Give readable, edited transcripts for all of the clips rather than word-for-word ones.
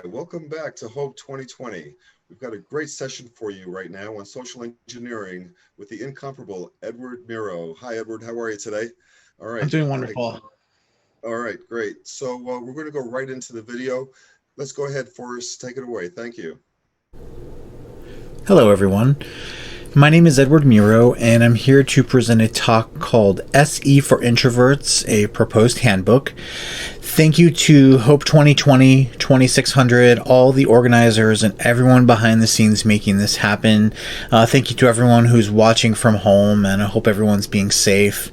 welcome back to Hope 2020. We've got a great session for you right now on social engineering with the incomparable Edward Miro. Hi, Edward. How are you today? All I'm right. doing wonderful. All right, great. So we're going to go right into the video. Let's go ahead, Forrest. Take it away. Thank you. Hello, everyone. My name is Edward Miro, and I'm here to present a talk called SE for Introverts, a proposed handbook. Thank you to Hope 2020, 2600, all the organizers, and everyone behind the scenes making this happen. Thank you to everyone who's watching from home, and I hope everyone's being safe.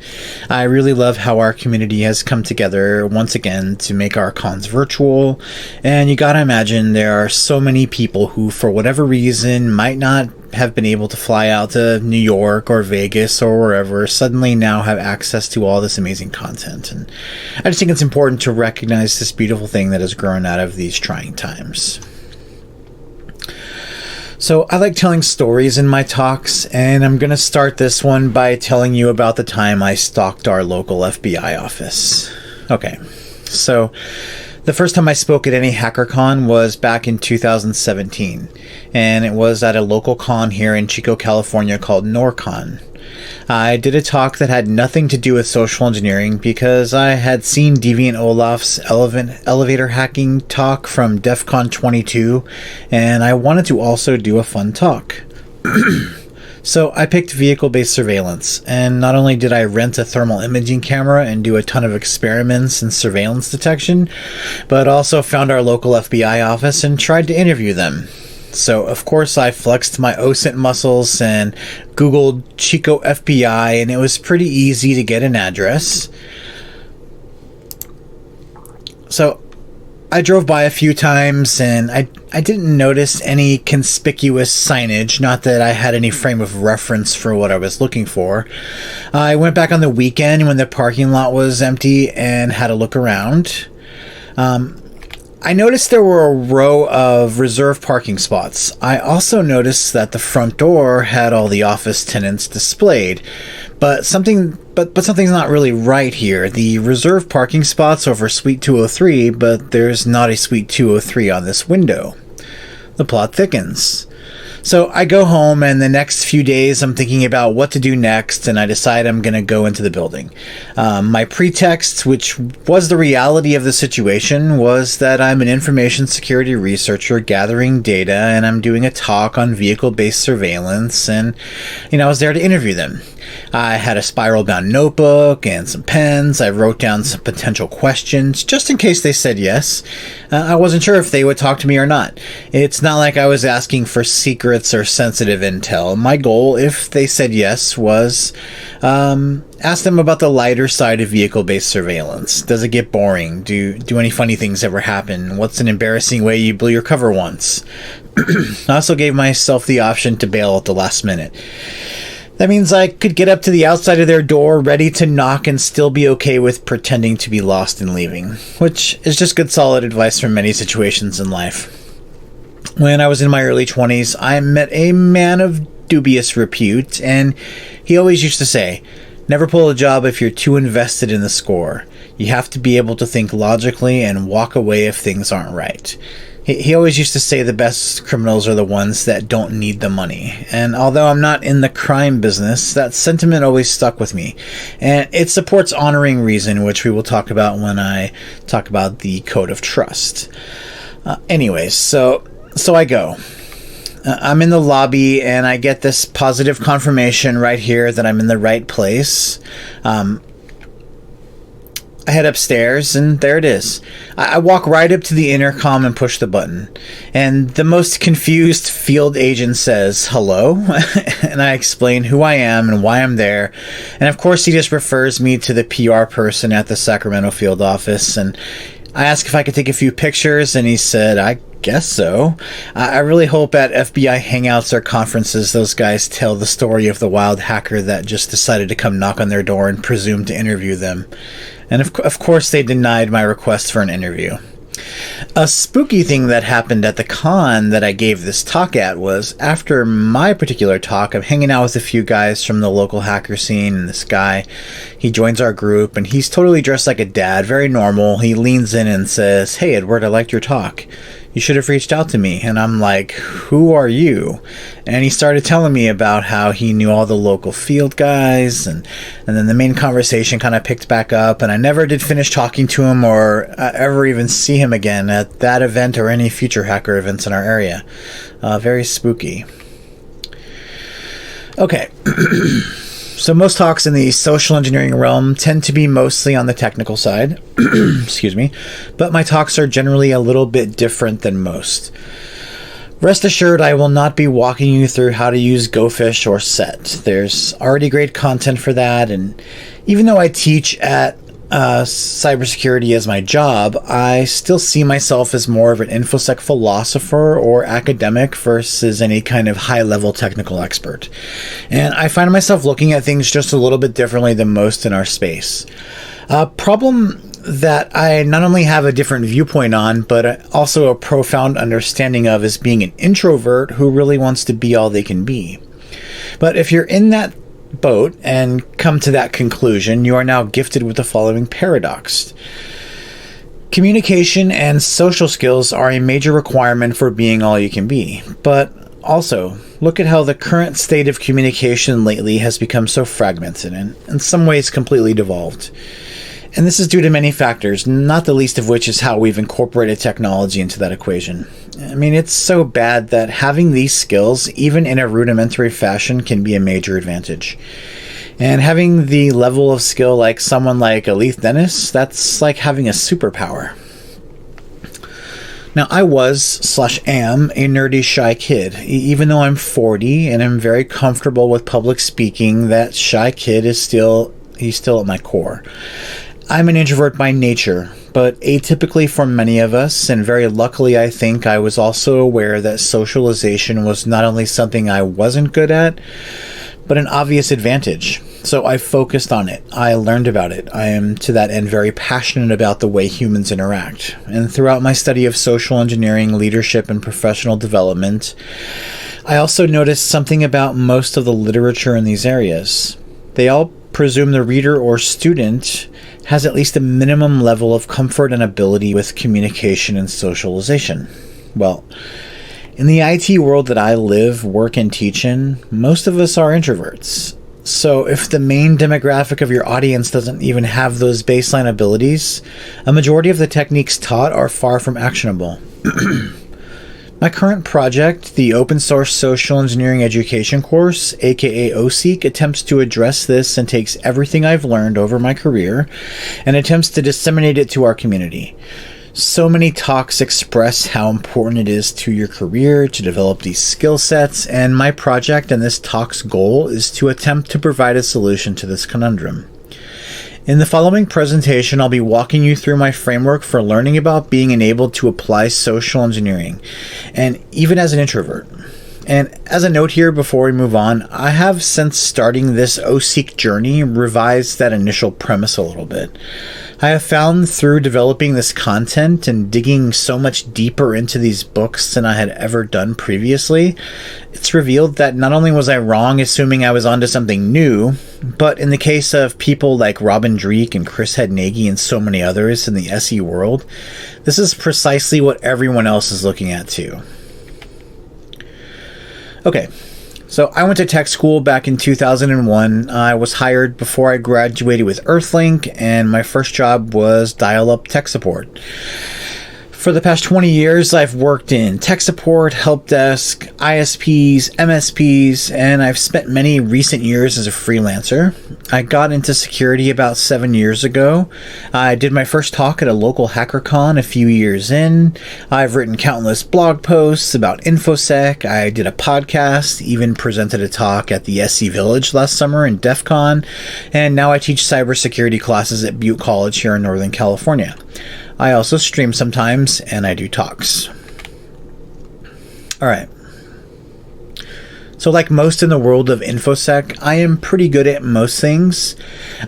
I really love how our community has come together once again to make our cons virtual. And you gotta imagine there are so many people who, for whatever reason, might not have been able to fly out to New York or Vegas or wherever, suddenly now have access to all this amazing content. And I just think it's important to recognize this beautiful thing that has grown out of these trying times. So I like telling stories in my talks, and I'm going to start this one by telling you about the time I stalked our local FBI office. Okay, so the first time I spoke at any HackerCon was back in 2017, and it was at a local con here in Chico, California called NorCon. I did a talk that had nothing to do with social engineering because I had seen Deviant Olaf's elevator hacking talk from DEF CON 22, and I wanted to also do a fun talk. So I picked vehicle-based surveillance, and not only did I rent a thermal imaging camera and do a ton of experiments in surveillance detection, but also found our local FBI office and tried to interview them. So of course I flexed my OSINT muscles and Googled Chico FBI, and it was pretty easy to get an address. So I drove by a few times, and I didn't notice any conspicuous signage, not that I had any frame of reference for what I was looking for. I went back on the weekend when the parking lot was empty and had a look around. I noticed there were a row of reserved parking spots. I also noticed that the front door had all the office tenants displayed, but something's not really right here. The reserved parking spots over Suite 203, but there's not a Suite 203 on this window. The plot thickens. So I go home, and the next few days I'm thinking about what to do next, and I decide I'm going to go into the building. My pretext, which was the reality of the situation, was that I'm an information security researcher gathering data, and I'm doing a talk on vehicle-based surveillance, and I was there to interview them. I had a spiral-bound notebook and some pens. I wrote down some potential questions just in case they said yes. I wasn't sure if they would talk to me or not. It's not like I was asking for secrets or sensitive intel. My goal, if they said yes, was ask them about the lighter side of vehicle-based surveillance. Does it get boring? Do any funny things ever happen? What's an embarrassing way you blew your cover once? I also gave myself the option to bail at the last minute. That means I could get up to the outside of their door, ready to knock, and still be okay with pretending to be lost and leaving, which is just good solid advice from many situations in life. When I was in my early 20s, I met a man of dubious repute, and he always used to say, "Never pull a job if you're too invested in the score. You have to be able to think logically and walk away if things aren't right." He always used to say the best criminals are the ones that don't need the money. And although I'm not in the crime business, that sentiment always stuck with me. And it supports honoring reason, which we will talk about when I talk about the code of trust. Anyways, so I go. I'm in the lobby, and I get this positive confirmation right here that I'm in the right place. I head upstairs, and there it is. I walk right up to the intercom and push the button. And the most confused field agent says, "Hello?" And I explain who I am and why I'm there. And of course, he just refers me to the PR person at the Sacramento field office. And I asked if I could take a few pictures, and he said, "I guess so." I really hope at FBI hangouts or conferences those guys tell the story of the wild hacker that just decided to come knock on their door and presume to interview them. And of course they denied my request for an interview. A spooky thing that happened at the con that I gave this talk at was after my particular talk, I'm hanging out with a few guys from the local hacker scene, and this guy, he joins our group, and he's totally dressed like a dad, very normal. He leans in and says, "Hey, Edward, I liked your talk. You should have reached out to me. And I'm like, who are you? And he started telling me about how he knew all the local field guys. And then the main conversation kind of picked back up. And I never did finish talking to him or ever even see him again at that event or any future hacker events in our area. Very spooky. Okay. So most talks in the social engineering realm tend to be mostly on the technical side, excuse me, but my talks are generally a little bit different than most. Rest assured, I will not be walking you through how to use GoFish or Set. There's already great content for that, and even though I teach at cybersecurity as my job, I still see myself as more of an InfoSec philosopher or academic versus any kind of high-level technical expert. And I find myself looking at things just a little bit differently than most in our space. A problem that I not only have a different viewpoint on, but also a profound understanding of is being an introvert who really wants to be all they can be. But if you're in that boat and come to that conclusion, you are now gifted with the following paradox. Communication and social skills are a major requirement for being all you can be, but also look at how the current state of communication lately has become so fragmented and in some ways completely devolved. And this is due to many factors, not the least of which is how we've incorporated technology into that equation. I mean, it's so bad that having these skills, even in a rudimentary fashion, can be a major advantage. And having the level of skill like someone like Aleth Dennis, that's like having a superpower. Now, I was/am a nerdy, shy kid. Even though I'm 40 and I'm very comfortable with public speaking, that shy kid he's still at my core. I'm an introvert by nature, but atypically for many of us, and very luckily I think I was also aware that socialization was not only something I wasn't good at, but an obvious advantage. So I focused on it. I learned about it. I am to that end very passionate about the way humans interact. And throughout my study of social engineering, leadership, and professional development, I also noticed something about most of the literature in these areas. They all presume the reader or student has at least a minimum level of comfort and ability with communication and socialization. Well, in the IT world that I live, work, and teach in, most of us are introverts. So if the main demographic of your audience doesn't even have those baseline abilities, a majority of the techniques taught are far from actionable. My current project, the open source social engineering education course, aka Osek, attempts to address this and takes everything I've learned over my career and attempts to disseminate it to our community. So many talks express how important it is to your career to develop these skill sets, and my project and this talk's goal is to attempt to provide a solution to this conundrum. In the following presentation, I'll be walking you through my framework for learning about being enabled to apply social engineering, and even as an introvert. And as a note here before we move on, I have since starting this Osek journey revised that initial premise a little bit. I have found through developing this content and digging so much deeper into these books than I had ever done previously, it's revealed that not only was I wrong assuming I was onto something new, but in the case of people like Robin Dreek and Chris Hednagi and so many others in the SE world, this is precisely what everyone else is looking at too. Okay. So I went to tech school back in 2001. I was hired before I graduated with Earthlink, and my first job was dial-up tech support. For the past 20 years, I've worked in tech support, help desk, ISPs, MSPs, and I've spent many recent years as a freelancer. I got into security about 7 years ago. I did my first talk at a local HackerCon a few years in. I've written countless blog posts about InfoSec. I did a podcast, even presented a talk at the SC Village last summer in DEF CON, and now I teach cybersecurity classes at Butte College here in Northern California. I also stream sometimes, and I do talks. All right. So like most in the world of InfoSec, I am pretty good at most things.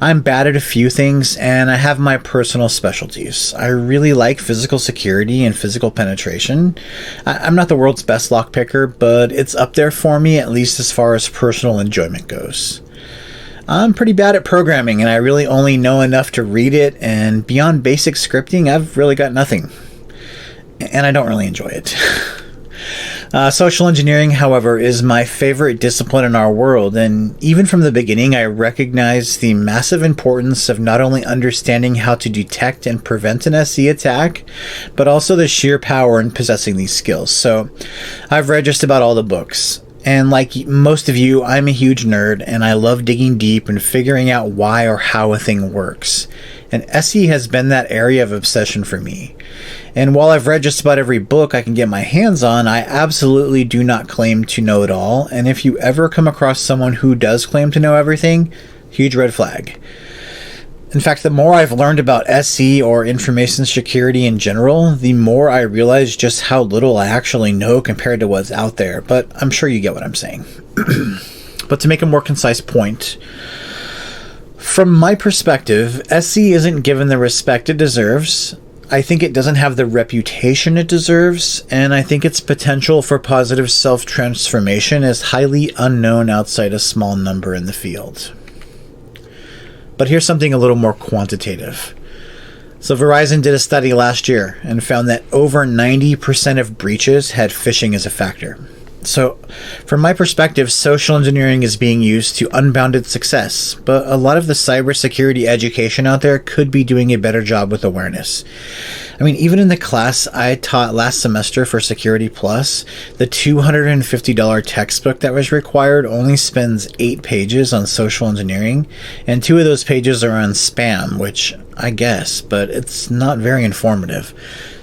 I'm bad at a few things, and I have my personal specialties. I really like physical security and physical penetration. I'm not the world's best lockpicker, but it's up there for me, at least as far as personal enjoyment goes. I'm pretty bad at programming, and I really only know enough to read it, and beyond basic scripting, I've really got nothing. and I don't really enjoy it. Social engineering, however, is my favorite discipline in our world, and even from the beginning, I recognized the massive importance of not only understanding how to detect and prevent an SE attack, but also the sheer power in possessing these skills. So, I've read just about all the books, and like most of you, I'm a huge nerd, and I love digging deep and figuring out why or how a thing works. And SE has been that area of obsession for me. And while I've read just about every book I can get my hands on, I absolutely do not claim to know it all. And if you ever come across someone who does claim to know everything, huge red flag. In fact, the more I've learned about SE or information security in general, the more I realize just how little I actually know compared to what's out there. But I'm sure you get what I'm saying. But to make a more concise point, from my perspective, SE isn't given the respect it deserves. I think it doesn't have the reputation it deserves, and I think its potential for positive self-transformation is highly unknown outside a small number in the field. But here's something a little more quantitative. So Verizon did a study last year and found that over 90% of breaches had phishing as a factor. So, from my perspective, social engineering is being used to unbounded success, but a lot of the cybersecurity education out there could be doing a better job with awareness. I mean, even in the class I taught last semester for Security Plus, the $250 textbook that was required only spends 8 pages on social engineering, and 2 of those pages are on spam, which I guess, but it's not very informative.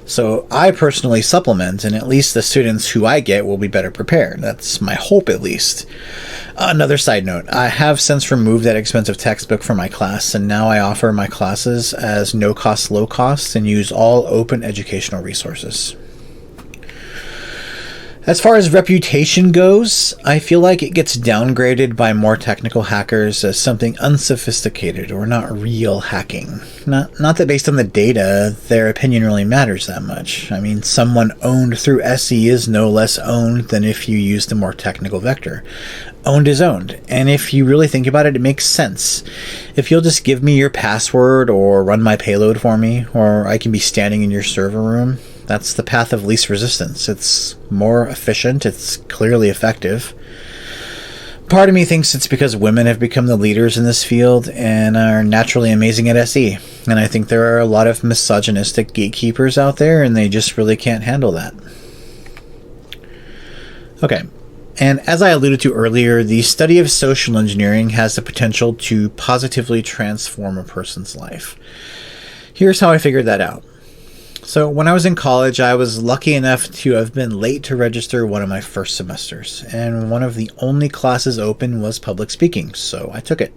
So I personally supplement, and at least the students who I get will be better prepared. That's my hope, at least. Another side note, I have since removed that expensive textbook from my class, and now I offer my classes as no cost, low cost, and use all open educational resources. As far as reputation goes, I feel like it gets downgraded by more technical hackers as something unsophisticated or not real hacking. Not that based on the data, their opinion really matters that much. I mean, someone owned through SE is no less owned than if you used a more technical vector. Owned is owned, and if you really think about it, it makes sense. If you'll just give me your password or run my payload for me, or I can be standing in your server room, that's the path of least resistance. It's more efficient, it's clearly effective. Part of me thinks it's because women have become the leaders in this field and are naturally amazing at SE. And I think there are a lot of misogynistic gatekeepers out there, and they just really can't handle that. Okay. And as I alluded to earlier, the study of social engineering has the potential to positively transform a person's life. Here's how I figured that out. So when I was in college, I was lucky enough to have been late to register one of my first semesters, and one of the only classes open was public speaking, so I took it.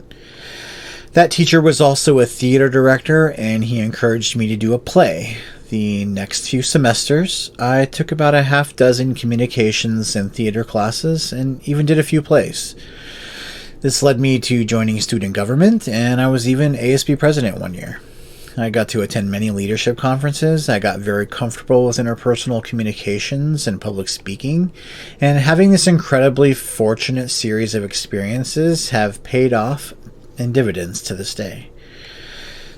That teacher was also a theater director, and he encouraged me to do a play. The next few semesters, I took about a half dozen communications and theater classes, and even did a few plays. This led me to joining student government, and I was even ASB president one year. I got to attend many leadership conferences. I got very comfortable with interpersonal communications and public speaking, and having this incredibly fortunate series of experiences have paid off in dividends to this day.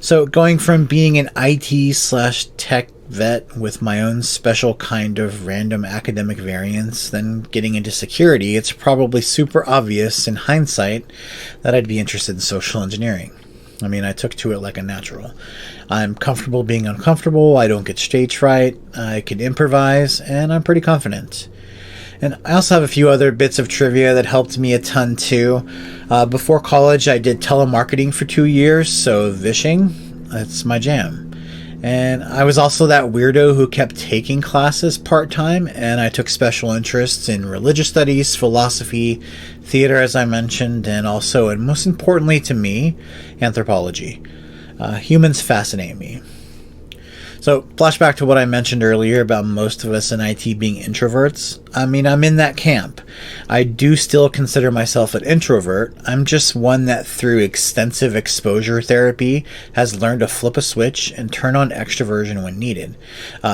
So going from being an IT/tech vet with my own special kind of random academic variance, then getting into security, it's probably super obvious in hindsight that I'd be interested in social engineering. I mean, I took to it like a natural. I'm comfortable being uncomfortable, I don't get stage fright, I can improvise, and I'm pretty confident. And I also have a few other bits of trivia that helped me a ton too. Before college, I did telemarketing for 2 years, so Phishing, that's my jam. And I was also that weirdo who kept taking classes part-time, and I took special interests in religious studies, philosophy, theater, as I mentioned, and also, and most importantly to me, anthropology. Humans fascinate me. So, flashback to what I mentioned earlier about most of us in IT being introverts. I mean, I'm in that camp. I do still consider myself an introvert. I'm just one that through extensive exposure therapy has learned to flip a switch and turn on extroversion when needed.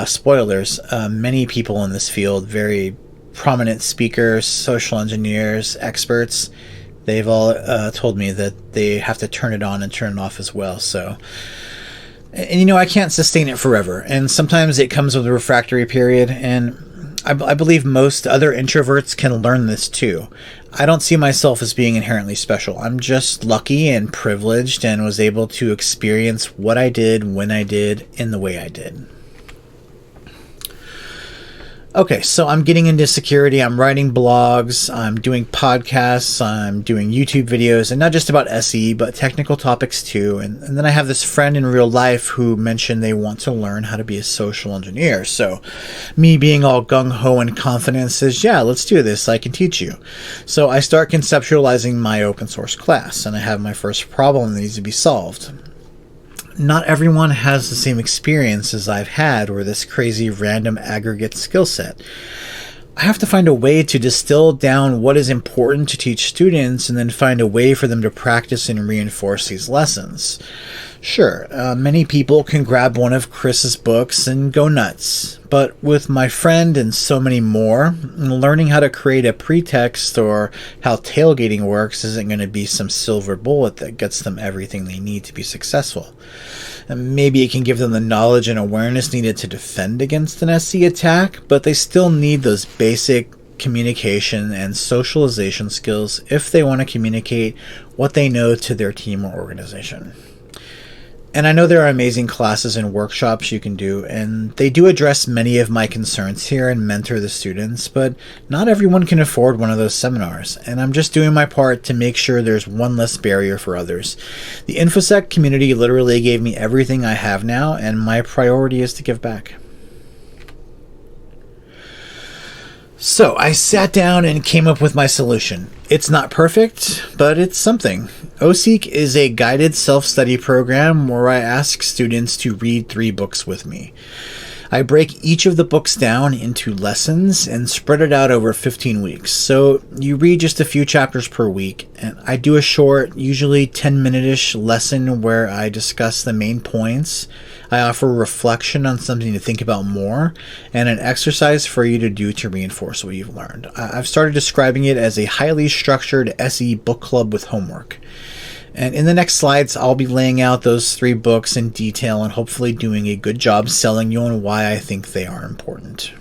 Spoilers, many people in this field, very prominent speakers, social engineers, experts, they've all told me that they have to turn it on and turn it off as well. So And I can't sustain it forever. And sometimes it comes with a refractory period. And I believe most other introverts can learn this too. I don't see myself as being inherently special. I'm just lucky and privileged and was able to experience what I did, when I did, in the way I did. Okay, so I'm getting into security. I'm writing blogs. I'm doing podcasts. I'm doing YouTube videos, and not just about SE, but technical topics too. And then I have this friend in real life who mentioned they want to learn how to be a social engineer. So me being all gung-ho and confident says, yeah, let's do this. I can teach you. So I start conceptualizing my open source class, and I have my first problem that needs to be solved. Not everyone has the same experience as I've had or this crazy random aggregate skill set. I have to find a way to distill down what is important to teach students and then find a way for them to practice and reinforce these lessons. Sure, many people can grab one of Chris's books and go nuts, but with my friend and so many more, learning how to create a pretext or how tailgating works isn't going to be some silver bullet that gets them everything they need to be successful. And maybe it can give them the knowledge and awareness needed to defend against an SC attack, but they still need those basic communication and socialization skills if they want to communicate what they know to their team or organization. And I know there are amazing classes and workshops you can do, and they do address many of my concerns here and mentor the students, but not everyone can afford one of those seminars, and I'm just doing my part to make sure there's one less barrier for others. The InfoSec community literally gave me everything I have now, and my priority is to give back. So I sat down and came up with my solution. It's not perfect, but it's something. Osek is a guided self-study program where I ask students to read 3 books with me. I break each of the books down into lessons and spread it out over 15 weeks. So you read just a few chapters per week, and I do a short, usually 10-minute-ish lesson where I discuss the main points. I offer reflection on something to think about more, and an exercise for you to do to reinforce what you've learned. I've started describing it as a highly structured SE book club with homework. And in the next slides, I'll be laying out those 3 books in detail and hopefully doing a good job selling you on why I think they are important.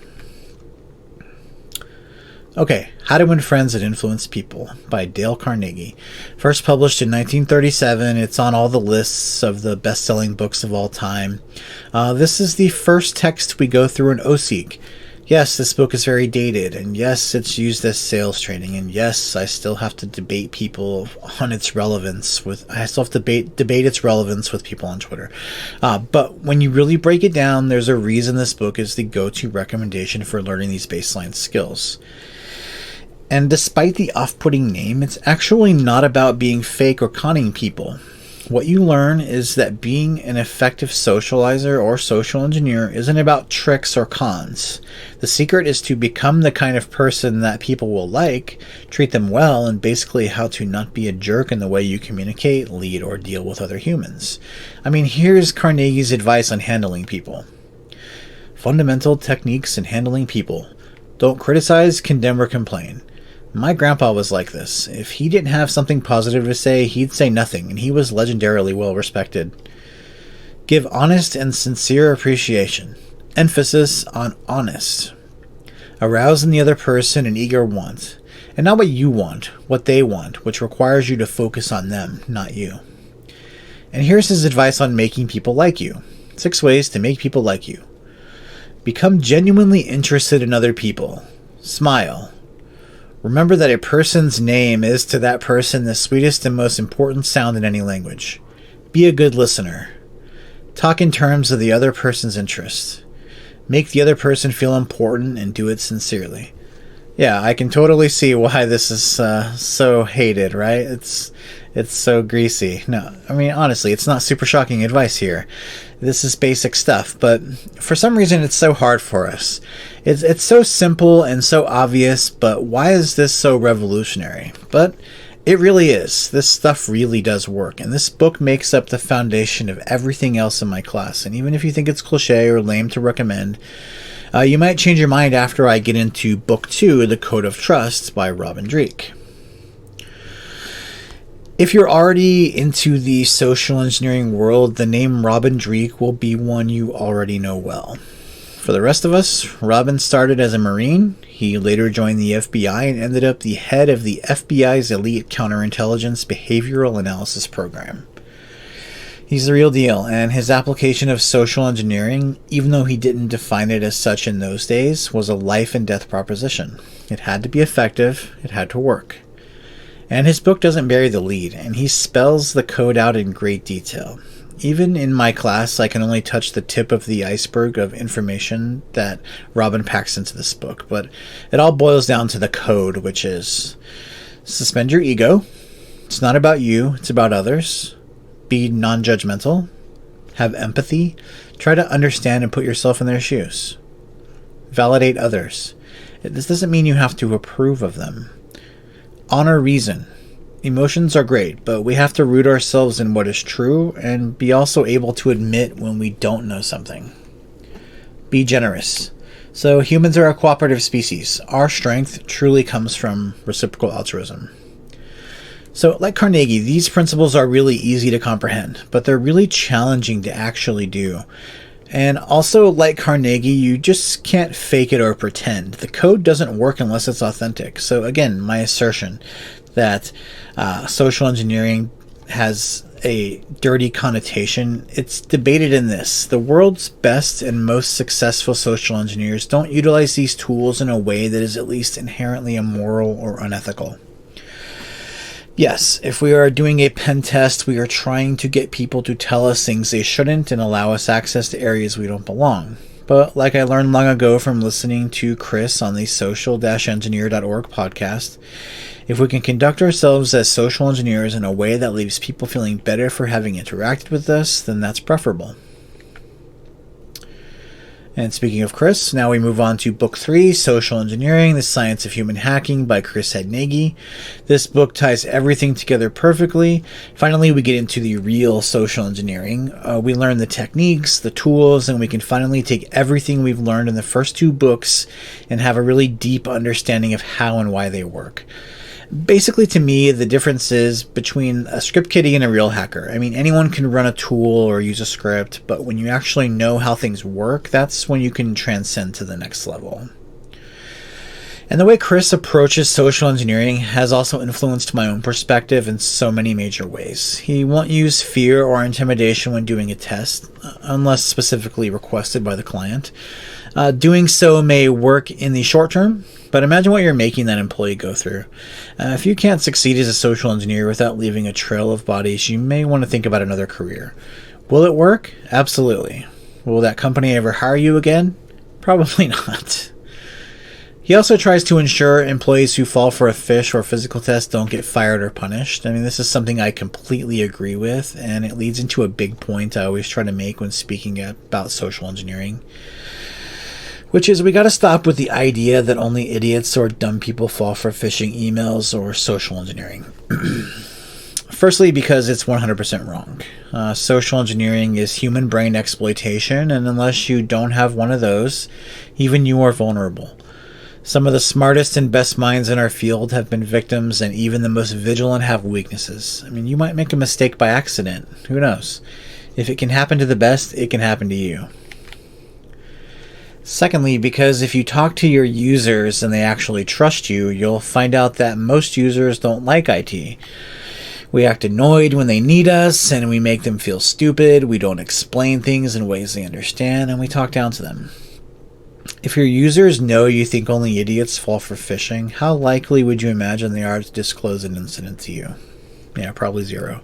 Okay, How to Win Friends and Influence People by Dale Carnegie. First published in 1937, it's on all the lists of the best-selling books of all time. This is the first text we go through in Osek. Yes, this book is very dated, and yes, it's used as sales training, and yes, I still have to debate people on its relevance I still have to debate its relevance with people on Twitter. But when you really break it down, there's a reason this book is the go-to recommendation for learning these baseline skills. And despite the off-putting name, it's actually not about being fake or conning people. What you learn is that being an effective socializer or social engineer isn't about tricks or cons. The secret is to become the kind of person that people will like, treat them well, and basically how to not be a jerk in the way you communicate, lead, or deal with other humans. I mean, here's Carnegie's advice on handling people. Fundamental techniques in handling people. Don't criticize, condemn, or complain. My grandpa was like this. If he didn't have something positive to say, he'd say nothing, and he was legendarily well respected. Give honest and sincere appreciation. Emphasis on honest. Arouse in the other person an eager want, and not what you want, what they want, which requires you to focus on them, not you. And here's his advice on making people like you. 6 ways to make people like you. Become genuinely interested in other people. Smile. Remember that a person's name is to that person the sweetest and most important sound in any language. Be a good listener. Talk in terms of the other person's interests. Make the other person feel important and do it sincerely. Yeah, I can totally see why this is so hated, right? It's so greasy. No, I mean, honestly, it's not super shocking advice here. This is basic stuff, but for some reason it's so hard for us. It's so simple and so obvious, but why is this so revolutionary? But it really is. This stuff really does work, and this book makes up the foundation of everything else in my class. And even if you think it's cliche or lame to recommend, you might change your mind after I get into Book 2, The Code of Trust by Robin Dreeke. If you're already into the social engineering world, the name Robin Dreek will be one you already know well. For the rest of us, Robin started as a Marine. He later joined the FBI and ended up the head of the FBI's elite counterintelligence behavioral analysis program. He's the real deal, and his application of social engineering, even though he didn't define it as such in those days, was a life and death proposition. It had to be effective, it had to work. And his book doesn't bury the lead, and he spells the code out in great detail. Even in my class, I can only touch the tip of the iceberg of information that Robin packs into this book, but it all boils down to the code, which is suspend your ego. It's not about you, it's about others. Be non-judgmental. Have empathy. Try to understand and put yourself in their shoes. Validate others. This doesn't mean you have to approve of them. Honor reason. Emotions are great, but we have to root ourselves in what is true and be also able to admit when we don't know something. Be generous. So humans are a cooperative species. Our strength truly comes from reciprocal altruism. So like Carnegie, these principles are really easy to comprehend, but they're really challenging to actually do. And also, like Carnegie, you just can't fake it or pretend. The code doesn't work unless it's authentic. So again, my assertion that social engineering has a dirty connotation, it's debated in this. The world's best and most successful social engineers don't utilize these tools in a way that is at least inherently immoral or unethical. Yes, if we are doing a pen test, we are trying to get people to tell us things they shouldn't and allow us access to areas we don't belong. But like I learned long ago from listening to Chris on the social-engineer.org podcast, if we can conduct ourselves as social engineers in a way that leaves people feeling better for having interacted with us, then that's preferable. And speaking of Chris, now we move on to Book 3, Social Engineering, The Science of Human Hacking by Chris Hadnagy. This book ties everything together perfectly. Finally, we get into the real social engineering. We learn the techniques, the tools, and we can finally take everything we've learned in the first two books and have a really deep understanding of how and why they work. Basically, to me, the difference is between a script kiddie and a real hacker. I mean, anyone can run a tool or use a script, but when you actually know how things work, that's when you can transcend to the next level. And the way Chris approaches social engineering has also influenced my own perspective in so many major ways. He won't use fear or intimidation when doing a test, unless specifically requested by the client. Doing so may work in the short term, but imagine what you're making that employee go through. If you can't succeed as a social engineer without leaving a trail of bodies, you may want to think about another career. Will it work? Absolutely. Will that company ever hire you again? Probably not. He also tries to ensure employees who fall for a phish or physical test don't get fired or punished. I mean, this is something I completely agree with, and it leads into a big point I always try to make when speaking about social engineering, which is we got to stop with the idea that only idiots or dumb people fall for phishing emails or social engineering. Firstly, because it's 100% wrong. Social engineering is human brain exploitation, and unless you don't have one of those, even you are vulnerable. Some of the smartest and best minds in our field have been victims, and even the most vigilant have weaknesses. I mean, you might make a mistake by accident. Who knows? If it can happen to the best, it can happen to you. Secondly, because if you talk to your users and they actually trust you, you'll find out that most users don't like IT. We act annoyed when they need us, and we make them feel stupid. We don't explain things in ways they understand, and we talk down to them. If your users know you think only idiots fall for phishing, how likely would you imagine they are to disclose an incident to you? Yeah, probably zero.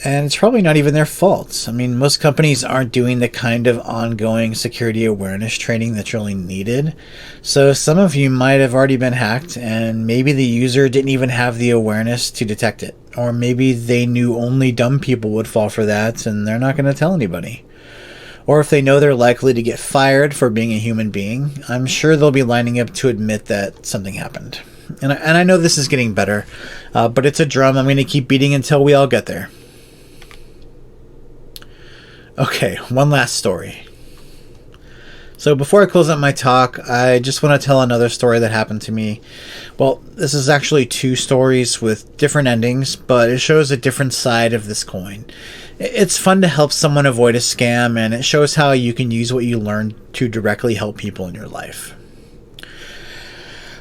And it's probably not even their fault. I mean, most companies aren't doing the kind of ongoing security awareness training that's really needed. So some of you might have already been hacked, and maybe the user didn't even have the awareness to detect it. Or maybe they knew only dumb people would fall for that, and they're not going to tell anybody. Or if they know they're likely to get fired for being a human being, I'm sure they'll be lining up to admit that something happened. And I know this is getting better, but it's a drum I'm going to keep beating until we all get there. Okay, one last story. So before I close out my talk, I just want to tell another story that happened to me. Well, this is actually two stories with different endings, but it shows a different side of this coin. It's fun to help someone avoid a scam, and it shows how you can use what you learned to directly help people in your life.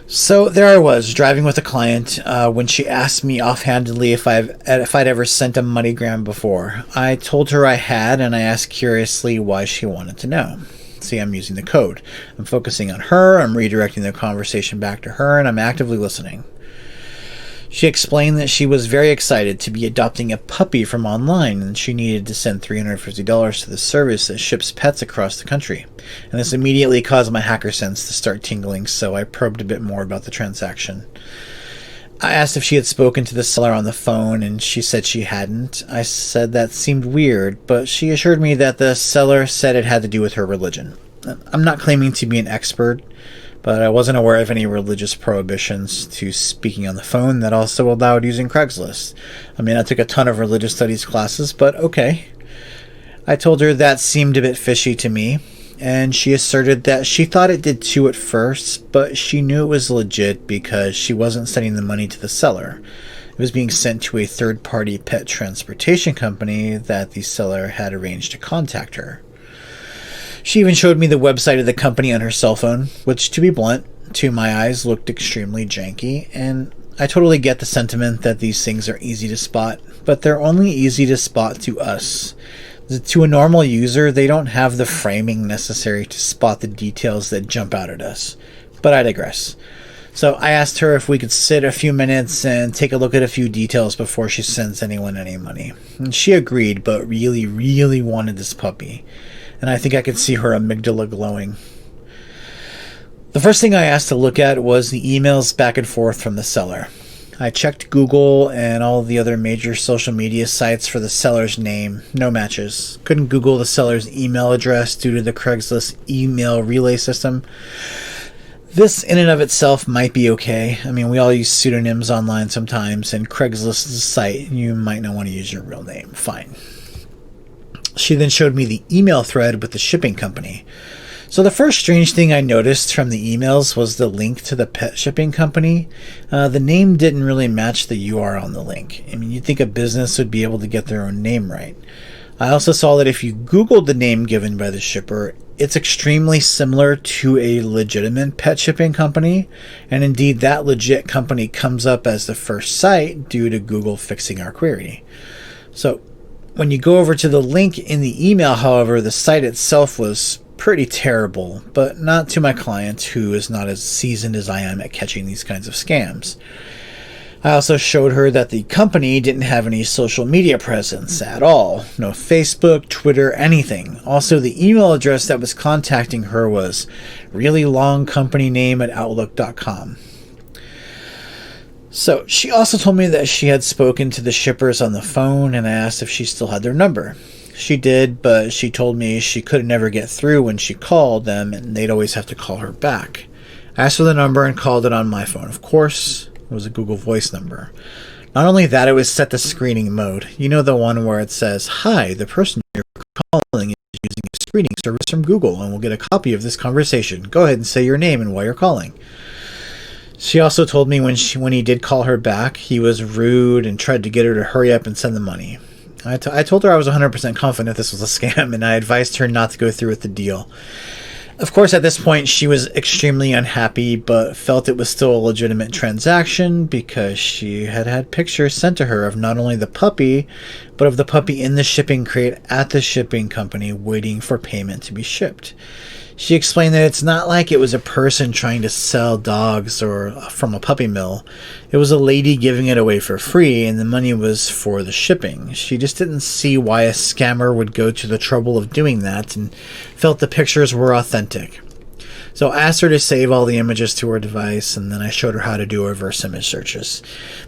So there I was, driving with a client when she asked me offhandedly if I'd ever sent a MoneyGram before. I told her I had, and I asked curiously why she wanted to know. See, I'm using the code. I'm focusing on her, I'm redirecting the conversation back to her, and I'm actively listening. She explained that she was very excited to be adopting a puppy from online, and she needed to send $350 to the service that ships pets across the country. And this immediately caused my hacker sense to start tingling, so I probed a bit more about the transaction. I asked if she had spoken to the seller on the phone, and she said she hadn't. I said that seemed weird, but she assured me that the seller said it had to do with her religion. I'm not claiming to be an expert, but I wasn't aware of any religious prohibitions to speaking on the phone that also allowed using Craigslist. I mean, I took a ton of religious studies classes, but okay. I told her that seemed a bit fishy to me, and she asserted that she thought it did too at first, but she knew it was legit because she wasn't sending the money to the seller. It was being sent to a third-party pet transportation company that the seller had arranged to contact her. She even showed me the website of the company on her cell phone, which, to be blunt, to my eyes looked extremely janky, and I totally get the sentiment that these things are easy to spot, but they're only easy to spot to us. To a normal user, they don't have the framing necessary to spot the details that jump out at us. But I digress. So I asked her if we could sit a few minutes and take a look at a few details before she sends anyone any money. And she agreed, but really, really wanted this puppy. And I think I could see her amygdala glowing. The first thing I asked to look at was the emails back and forth from the seller. I checked Google and all the other major social media sites for the seller's name. No matches. Couldn't Google the seller's email address due to the Craigslist email relay system. This in and of itself might be okay. I mean, we all use pseudonyms online sometimes, and Craigslist's site, you might not want to use your real name. Fine. She then showed me the email thread with the shipping company. So the first strange thing I noticed from the emails was the link to the pet shipping company. The name didn't really match the URL on the link. I mean, you'd think a business would be able to get their own name right. I also saw that if you Googled the name given by the shipper, it's extremely similar to a legitimate pet shipping company, and indeed that legit company comes up as the first site due to Google fixing our query. So when you go over to the link in the email, however, the site itself was pretty terrible, but not to my client, who is not as seasoned as I am at catching these kinds of scams. I also showed her that the company didn't have any social media presence at all. No Facebook, Twitter, anything. Also, the email address that was contacting her was really long company name at outlook.com. So she also told me that she had spoken to the shippers on the phone, and I asked if she still had their number. She did, but she told me she could never get through when she called them, and they'd always have to call her back. I asked for the number and called it on my phone. Of course, it was a Google Voice number. Not only that, it was set to screening mode. You know, the one where it says, "Hi, the person you're calling is using a screening service from Google and will get a copy of this conversation. Go ahead and say your name and why you're calling." She also told me when he did call her back, he was rude and tried to get her to hurry up and send the money. I told her I was 100% confident this was a scam, and I advised her not to go through with the deal. Of course, at this point, she was extremely unhappy, but felt it was still a legitimate transaction because she had had pictures sent to her of not only the puppy, but of the puppy in the shipping crate at the shipping company waiting for payment to be shipped. She explained that it's not like it was a person trying to sell dogs or from a puppy mill. It was a lady giving it away for free, and the money was for the shipping. She just didn't see why a scammer would go to the trouble of doing that and felt the pictures were authentic. So I asked her to save all the images to her device, and then I showed her how to do reverse image searches.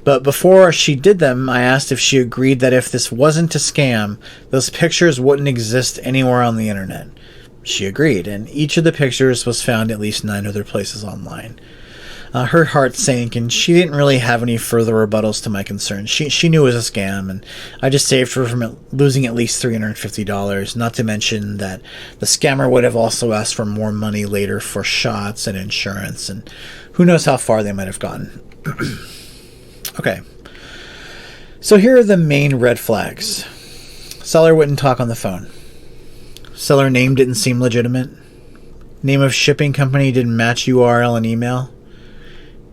But before she did them, I asked if she agreed that if this wasn't a scam, those pictures wouldn't exist anywhere on the internet. She agreed, and each of the pictures was found at least 9 other places online. Her heart sank, and she didn't really have any further rebuttals to my concerns. She knew it was a scam, and I just saved her from losing at least $350, not to mention that the scammer would have also asked for more money later for shots and insurance, and who knows how far they might have gotten. Okay. So here are the main red flags. Seller wouldn't talk on the phone. Seller name didn't seem legitimate. Name of shipping company didn't match URL and email.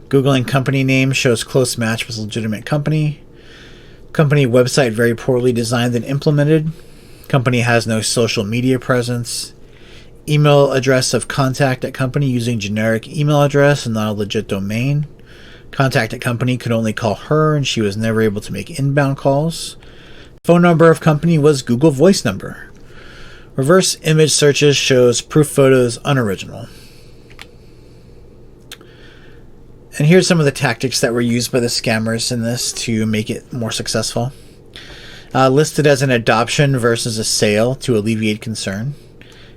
Googling company name shows close match with legitimate company. Company website very poorly designed and implemented. Company has no social media presence. Email address of contact at company using generic email address and not a legit domain. Contact at company could only call her, and she was never able to make inbound calls. Phone number of company was Google Voice number. Reverse image searches shows proof photos unoriginal. And here's some of the tactics that were used by the scammers in this to make it more successful. Listed as an adoption versus a sale to alleviate concern.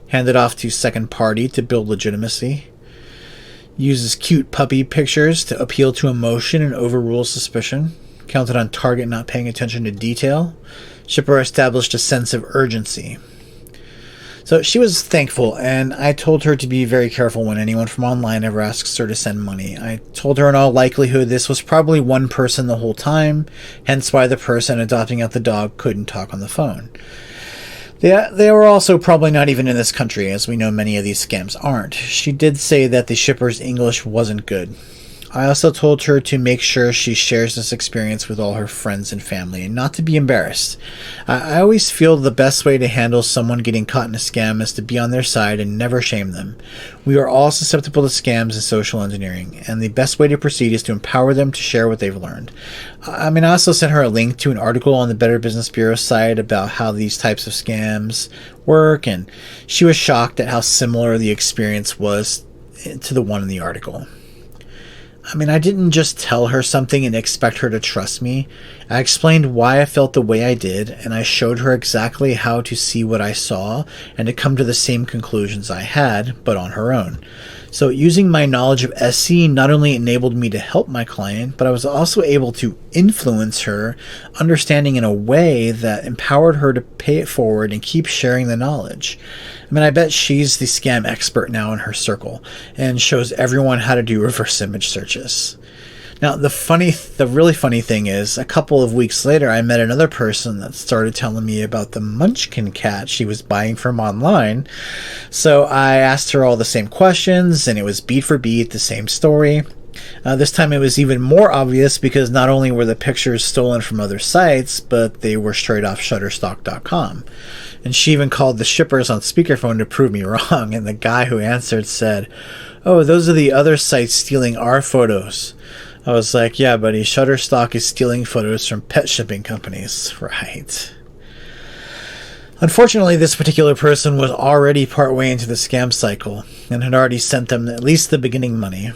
Handed off to second party to build legitimacy. Uses cute puppy pictures to appeal to emotion and overrule suspicion. Counted on target not paying attention to detail. Shipper established a sense of urgency. So she was thankful, and I told her to be very careful when anyone from online ever asks her to send money. I told her in all likelihood this was probably one person the whole time, hence why the person adopting out the dog couldn't talk on the phone. They were also probably not even in this country, as we know many of these scams aren't. She did say that the shipper's English wasn't good. I also told her to make sure she shares this experience with all her friends and family, and not to be embarrassed. I always feel the best way to handle someone getting caught in a scam is to be on their side and never shame them. We are all susceptible to scams and social engineering, and the best way to proceed is to empower them to share what they've learned. I also sent her a link to an article on the Better Business Bureau site about how these types of scams work, and she was shocked at how similar the experience was to the one in the article. I didn't just tell her something and expect her to trust me. I explained why I felt the way I did, and I showed her exactly how to see what I saw and to come to the same conclusions I had, but on her own. So using my knowledge of SC not only enabled me to help my client, but I was also able to influence her, understanding in a way that empowered her to pay it forward and keep sharing the knowledge. I bet she's the scam expert now in her circle and shows everyone how to do reverse image searches. Now, the really funny thing is, a couple of weeks later, I met another person that started telling me about the Munchkin cat she was buying from online. So I asked her all the same questions, and it was beat for beat the same story. This time it was even more obvious because not only were the pictures stolen from other sites, but they were straight off Shutterstock.com. And she even called the shippers on speakerphone to prove me wrong, and the guy who answered said, "Oh, those are the other sites stealing our photos." I was like, "Yeah, buddy, Shutterstock is stealing photos from pet shipping companies." Right. Unfortunately, this particular person was already partway into the scam cycle and had already sent them at least the beginning money.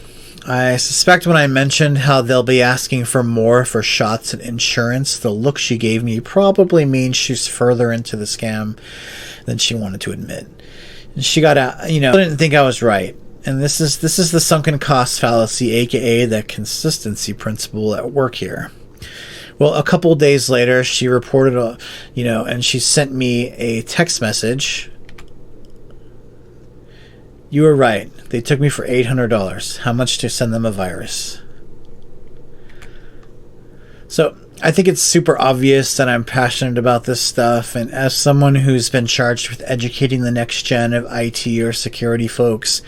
I suspect when I mentioned how they'll be asking for more for shots and insurance, the look she gave me probably means she's further into the scam than she wanted to admit. And she got out, didn't think I was right. And this is the sunken cost fallacy, aka the consistency principle at work here. Well, a couple days later, she reported, and she sent me a text message. "You were right. They took me for $800. How much to send them a virus?" So I think it's super obvious that I'm passionate about this stuff, and as someone who's been charged with educating the next gen of IT or security folks,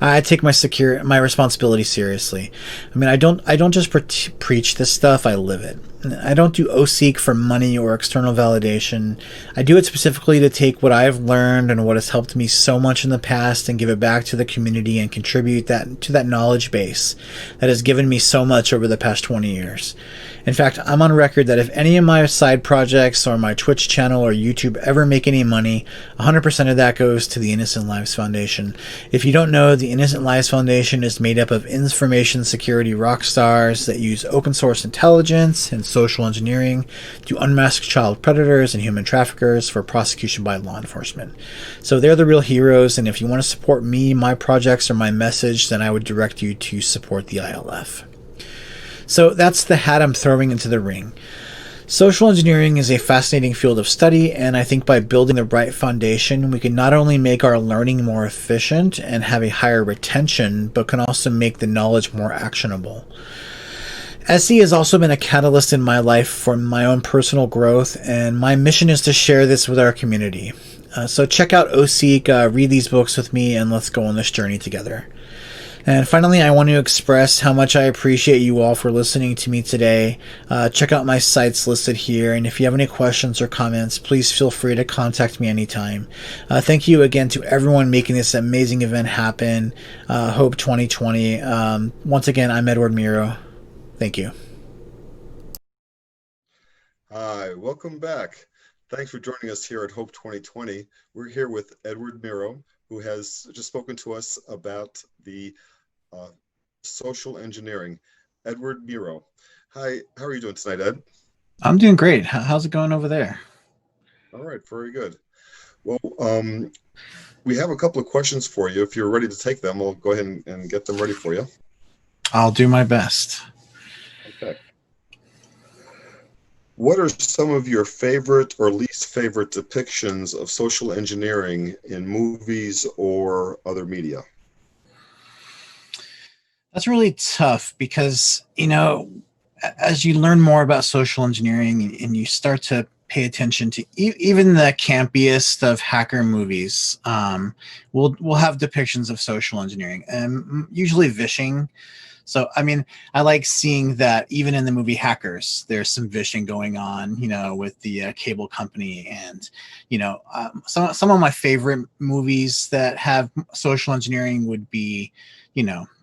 I take my responsibility seriously. I don't just preach this stuff, I live it. I don't do OSEK for money or external validation. I do it specifically to take what I've learned and what has helped me so much in the past and give it back to the community and contribute to that knowledge base that has given me so much over the past 20 years. In fact, I'm on record that if any of my side projects or my Twitch channel or YouTube ever make any money, 100% of that goes to the Innocent Lives Foundation. If you don't know, the Innocent Lives Foundation is made up of information security rock stars that use open source intelligence and social engineering to unmask child predators and human traffickers for prosecution by law enforcement. So they're the real heroes, and if you want to support me, my projects, or my message, then I would direct you to support the ILF. So that's the hat I'm throwing into the ring. Social engineering is a fascinating field of study, and I think by building the right foundation, we can not only make our learning more efficient and have a higher retention, but can also make the knowledge more actionable. SE has also been a catalyst in my life for my own personal growth, and my mission is to share this with our community. So check out Osek, read these books with me, and let's go on this journey together. And finally, I want to express how much I appreciate you all for listening to me today. Check out my sites listed here, and if you have any questions or comments, please feel free to contact me anytime. Thank you again to everyone making this amazing event happen. Hope 2020. Once again, I'm Edward Miro. Thank you. Hi, welcome back. Thanks for joining us here at Hope 2020. We're here with Edward Miro, who has just spoken to us about the social engineering. Edward Miro. Hi, how are you doing tonight, Ed? I'm doing great. How's it going over there? All right, very good. Well, we have a couple of questions for you. If you're ready to take them, we'll go ahead and get them ready for you. I'll do my best. Okay. What are some of your favorite or least favorite depictions of social engineering in movies or other media? That's really tough because, as you learn more about social engineering and you start to pay attention to even the campiest of hacker movies, we'll have depictions of social engineering, and usually vishing. So, I mean, I like seeing that even in the movie Hackers, there's some vishing going on, with the cable company. And, some of my favorite movies that have social engineering would be,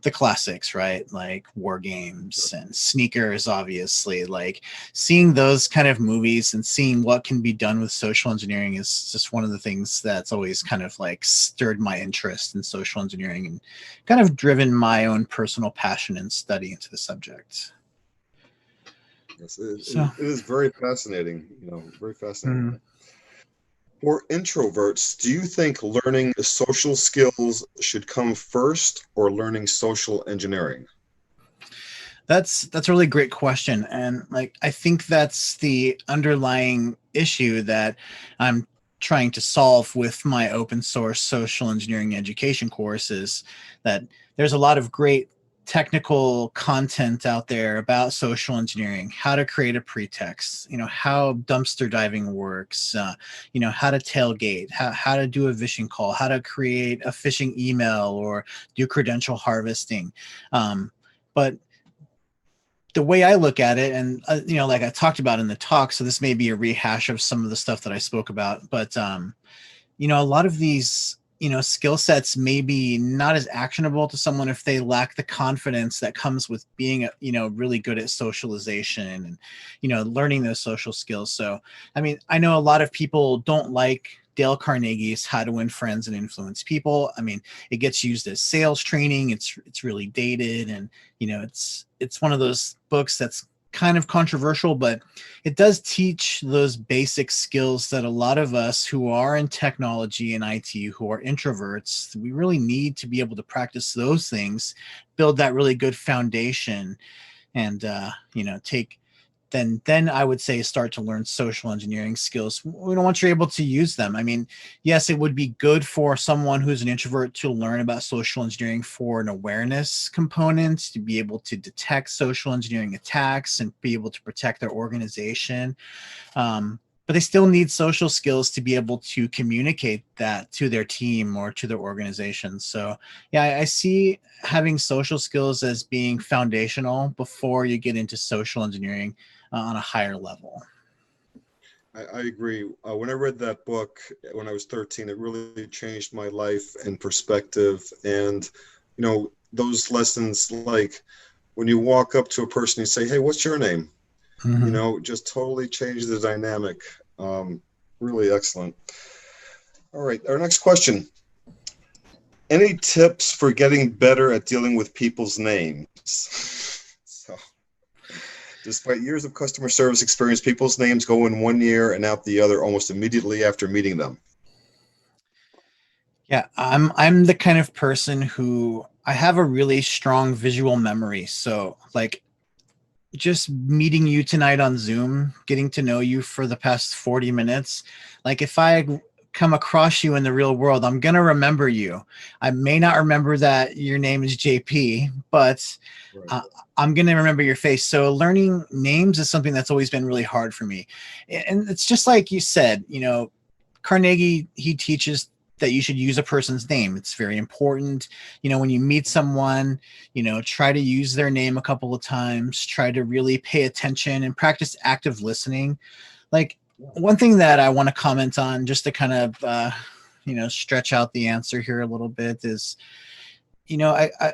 the classics, right? Like War Games and Sneakers, obviously. Like seeing those kind of movies and seeing what can be done with social engineering is just one of the things that's always kind of like stirred my interest in social engineering and kind of driven my own personal passion and study into the subject. Yes, it is very fascinating, very fascinating. Mm-hmm. For introverts, do you think learning social skills should come first or learning social engineering? That's a really great question. And like I think that's the underlying issue that I'm trying to solve with my open source social engineering education course is that there's a lot of great technical content out there about social engineering, how to create a pretext, how dumpster diving works, how to tailgate, how to do a phishing call, how to create a phishing email or do credential harvesting. But the way I look at it, and like I talked about in the talk, so this may be a rehash of some of the stuff that I spoke about, but a lot of these skill sets may be not as actionable to someone if they lack the confidence that comes with being really good at socialization and learning those social skills. So I mean, I know a lot of people don't like Dale Carnegie's How to Win Friends and Influence People. I mean, it gets used as sales training. It's really dated, and it's one of those books that's kind of controversial, but it does teach those basic skills that a lot of us who are in technology and IT, who are introverts, we really need to be able to practice those things, build that really good foundation, and take then I would say start to learn social engineering skills once you're able to use them. I mean, yes, it would be good for someone who's an introvert to learn about social engineering for an awareness component, to be able to detect social engineering attacks and be able to protect their organization. But they still need social skills to be able to communicate that to their team or to their organization. So yeah, I see having social skills as being foundational before you get into social engineering on a higher level. I agree. When I read that book when I was 13, it really changed my life and perspective. And, those lessons, like when you walk up to a person, you say, "Hey, what's your name?" Mm-hmm. Just totally changed the dynamic. Really excellent. All right, our next question. Any tips for getting better at dealing with people's names? So, Despite years of customer service experience, people's names go in one ear and out the other almost immediately after meeting them. Yeah, I'm the kind of person who I have a really strong visual memory. So like just meeting you tonight on Zoom, getting to know you for the past 40 minutes, like if I come across you in the real world, I'm going to remember you. I may not remember that your name is JP, but Right. uh, I'm going to remember your face. So learning names is something that's always been really hard for me. And it's just like you said, Carnegie, he teaches that you should use a person's name. It's very important. When you meet someone, try to use their name a couple of times, try to really pay attention and practice active listening. Like one thing that I want to comment on just to kind of, stretch out the answer here a little bit is, I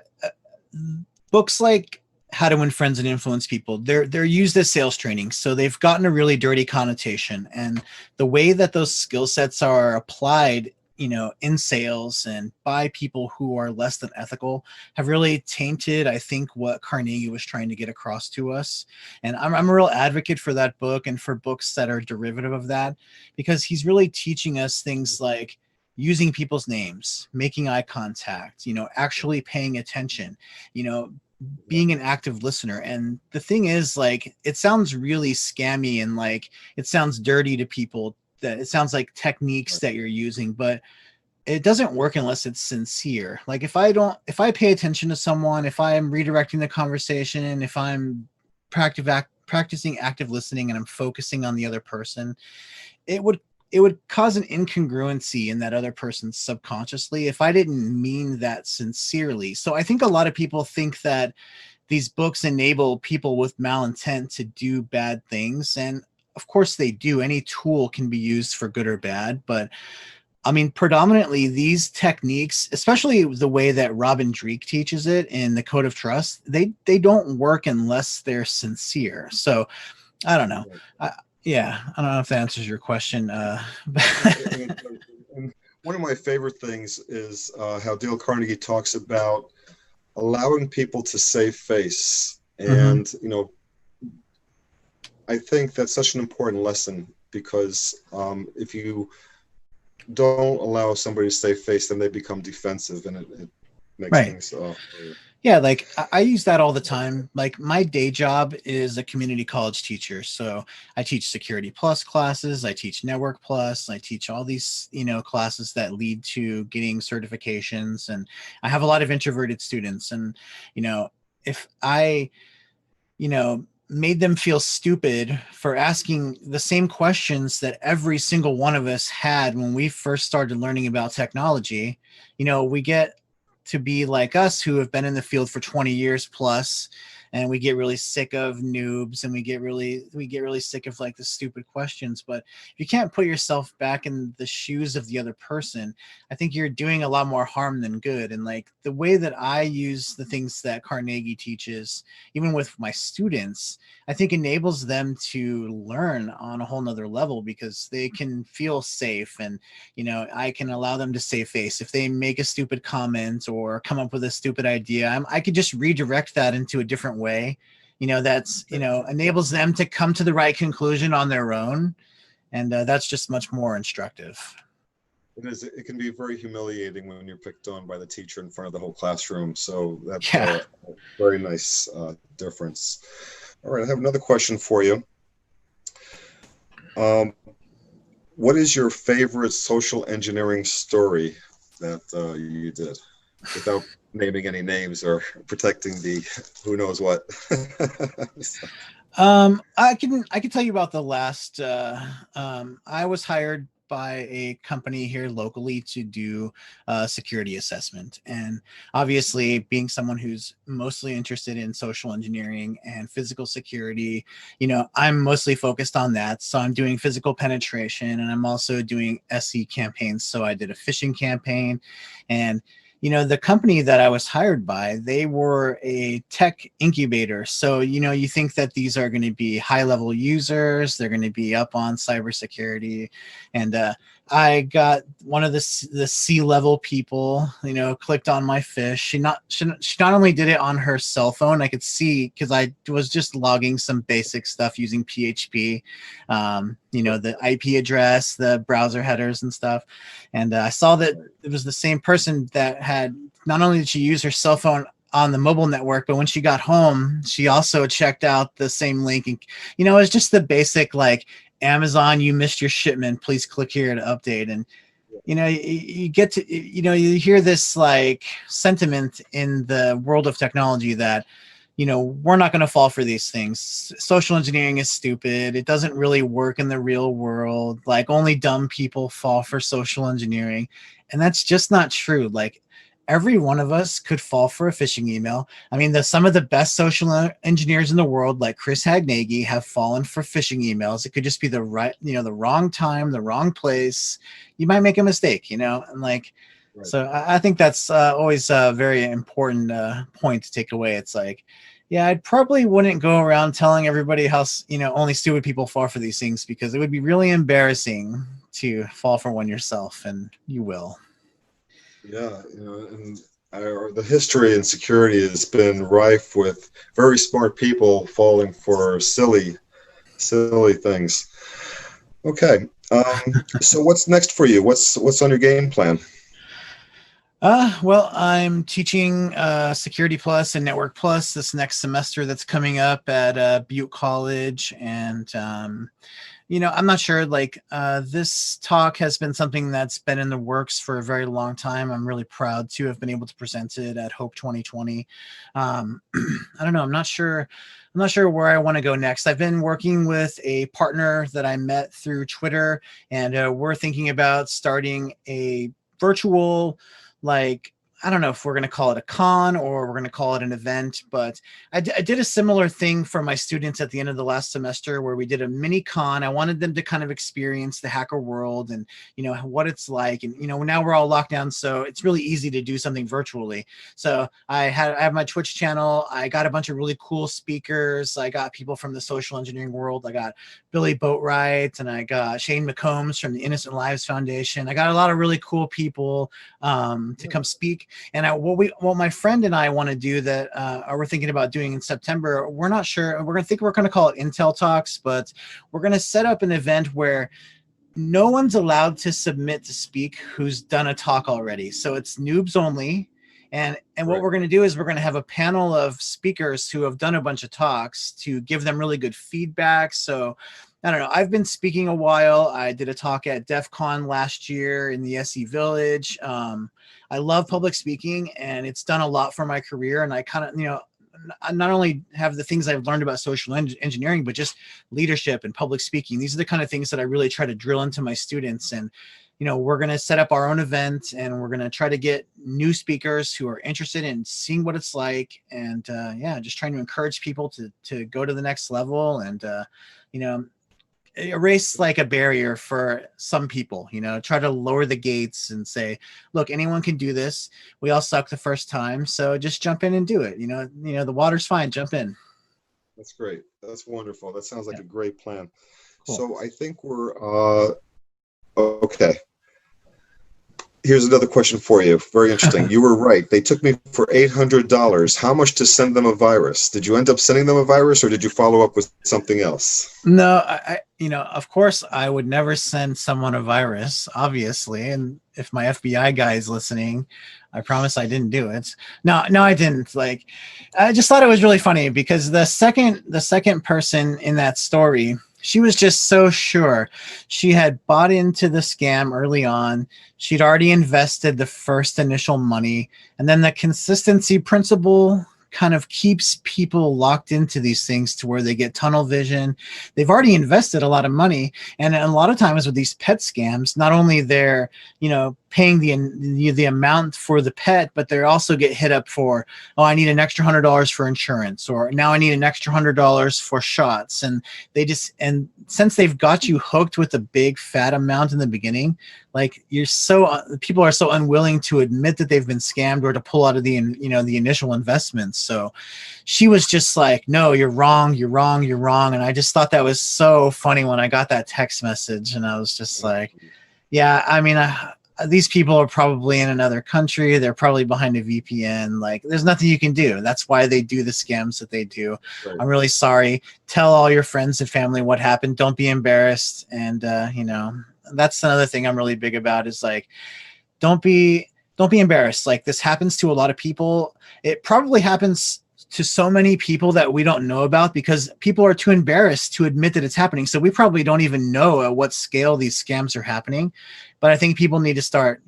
books like How to Win Friends and Influence People, they're used as sales training, so they've gotten a really dirty connotation, and the way that those skill sets are applied in sales and by people who are less than ethical have really tainted, I think, what Carnegie was trying to get across to us. And I'm a real advocate for that book and for books that are derivative of that, because he's really teaching us things like using people's names, making eye contact, actually paying attention, you know, being an active listener. And the thing is, like, it sounds really scammy and like it sounds dirty to people, that it sounds like techniques that you're using, but it doesn't work unless it's sincere. Like if I pay attention to someone, if I'm redirecting the conversation, if I'm practicing active listening and I'm focusing on the other person, it would it would cause an incongruency in that other person subconsciously if I didn't mean that sincerely. So I think a lot of people think that these books enable people with malintent to do bad things. And of course they do. Any tool can be used for good or bad. But I mean, predominantly these techniques, especially the way that Robin Dreeke teaches it in the Code of Trust, they don't work unless they're sincere. So I don't know. Yeah, I don't know if that answers your question. And one of my favorite things is how Dale Carnegie talks about allowing people to save face. Mhm. And, I think that's such an important lesson because if you don't allow somebody to save face, then they become defensive and it makes Right. things. Yeah, like I use that all the time. Like my day job is a community college teacher. So I teach Security Plus classes, I teach Network Plus, I teach all these, classes that lead to getting certifications. And I have a lot of introverted students. And, if I, made them feel stupid for asking the same questions that every single one of us had when we first started learning about technology, we get to be like us who have been in the field for 20 years plus, and we get really sick of noobs, and we get really sick of like the stupid questions. But if you can't put yourself back in the shoes of the other person, I think you're doing a lot more harm than good. And like the way that I use the things that Carnegie teaches, even with my students, I think enables them to learn on a whole nother level because they can feel safe. And I can allow them to save face. If they make a stupid comment or come up with a stupid idea, I could just redirect that into a different way, that's, enables them to come to the right conclusion on their own. And that's just much more instructive. It is. It can be very humiliating when you're picked on by the teacher in front of the whole classroom. So that's Yeah. a very nice difference. All right, I have another question for you. Um, what is your favorite social engineering story that you did, without naming any names or protecting the who knows what? I can tell you about the last. I was hired by a company here locally to do security assessment, and obviously, being someone who's mostly interested in social engineering and physical security, I'm mostly focused on that. So I'm doing physical penetration, and I'm also doing SE campaigns. So I did a phishing campaign, and the company that I was hired by, they were a tech incubator. So, you think that these are going to be high level users, they're going to be up on cybersecurity. And I got one of the C-level people, clicked on my fish. She not only did it on her cell phone, I could see because I was just logging some basic stuff using PHP, the IP address, the browser headers and stuff. And I saw that it was the same person that had, not only did she use her cell phone on the mobile network, but when she got home, she also checked out the same link. And, it's just the basic, like, Amazon, you missed your shipment, please click here to update. And you get to, you hear this like sentiment in the world of technology that we're not going to fall for these things. Social engineering is stupid. It doesn't really work in the real world. Like, only dumb people fall for social engineering. And that's just not true. Like, every one of us could fall for a phishing email. I mean, some of the best social engineers in the world, like Chris Hagnagi, have fallen for phishing emails. It could just be the wrong time, the wrong place. You might make a mistake, and like, right. So I think that's always a very important point to take away. It's like, yeah, I probably wouldn't go around telling everybody how, only stupid people fall for these things, because it would be really embarrassing to fall for one yourself, and you will. Yeah, and the history and security has been rife with very smart people falling for silly things. Okay, so what's next for you? What's on your game plan? Well, I'm teaching Security Plus and Network Plus this next semester that's coming up at Butte College, and I'm not sure, like, this talk has been something that's been in the works for a very long time. I'm really proud to have been able to present it at Hope 2020. I don't know. I'm not sure where I want to go next. I've been working with a partner that I met through Twitter, and we're thinking about starting a virtual, like, I don't know if we're going to call it a con or we're going to call it an event, but I did a similar thing for my students at the end of the last semester where we did a mini con. I wanted them to kind of experience the hacker world and, what it's like. And, now we're all locked down, so it's really easy to do something virtually. So I have my Twitch channel. I got a bunch of really cool speakers. I got people from the social engineering world. I got Billy Boatwright, and I got Shane McCombs from the Innocent Lives Foundation. I got a lot of really cool people to come speak. And what my friend and I want to do that we're thinking about doing in September, we're not sure. We're going to call it Intel Talks, but we're going to set up an event where no one's allowed to submit to speak who's done a talk already. So it's noobs only. And what we're going to do is we're going to have a panel of speakers who have done a bunch of talks to give them really good feedback. So I don't know. I've been speaking a while. I did a talk at DEF CON last year in the SE Village. I love public speaking, and it's done a lot for my career. And I kind of, not only have the things I've learned about social engineering, but just leadership and public speaking. These are the kind of things that I really try to drill into my students. And, we're going to set up our own event, and we're going to try to get new speakers who are interested in seeing what it's like. And just trying to encourage people to go to the next level and, erase like a barrier for some people, try to lower the gates and say, look, anyone can do this. We all suck the first time. So just jump in and do it. The water's fine. Jump in. That's great. That's wonderful. That sounds like a great plan. Cool. So I think we're, okay. Here's another question for you. Very interesting. You were right. They took me for $800. How much to send them a virus? Did you end up sending them a virus, or did you follow up with something else? No, I of course I would never send someone a virus, obviously. And if my FBI guy is listening, I promise I didn't do it. No, I didn't. Like, I just thought it was really funny because the second person in that story, she was just so sure. She had bought into the scam early on. She'd already invested the first initial money. And then the consistency principle kind of keeps people locked into these things to where they get tunnel vision. They've already invested a lot of money. And a lot of times with these pet scams, not only they're, paying the amount for the pet, but they also get hit up for, oh, I need an extra $100 for insurance, or now I need an extra $100 for shots. And and since they've got you hooked with a big fat amount in the beginning, like people are so unwilling to admit that they've been scammed or to pull out of the initial investments. So she was just like, no, you're wrong. And I just thought that was so funny when I got that text message, and I was just like, Yeah, I mean, these people are probably in another country. They're probably behind a VPN. Like, there's nothing you can do. That's why they do the scams that they do. Right. I'm really sorry. Tell all your friends and family what happened. Don't be embarrassed. And that's another thing I'm really big about is like, don't be don't be embarrassed. Like this happens to a lot of people. It probably happens to so many people that we don't know about because people are too embarrassed to admit that it's happening. So we probably don't even know at what scale these scams are happening. But I think people need to start,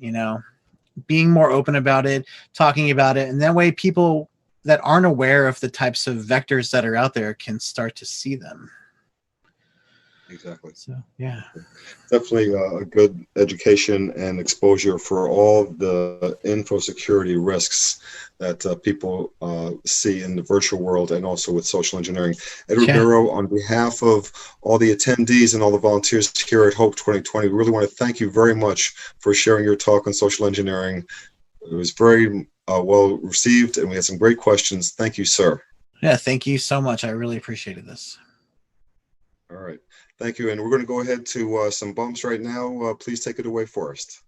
being more open about it, talking about it, and that way people that aren't aware of the types of vectors that are out there can start to see them. Exactly. So yeah. Definitely a good education and exposure for all the info security risks that people see in the virtual world and also with social engineering. Edward Yeah. Miro, on behalf of all the attendees and all the volunteers here at Hope 2020, we really want to thank you very much for sharing your talk on social engineering. It was very well received, and we had some great questions. Thank you, sir. Yeah. Thank you so much. I really appreciated this. All right. Thank you. And we're going to go ahead to some bumps right now. Please take it away, Forrest.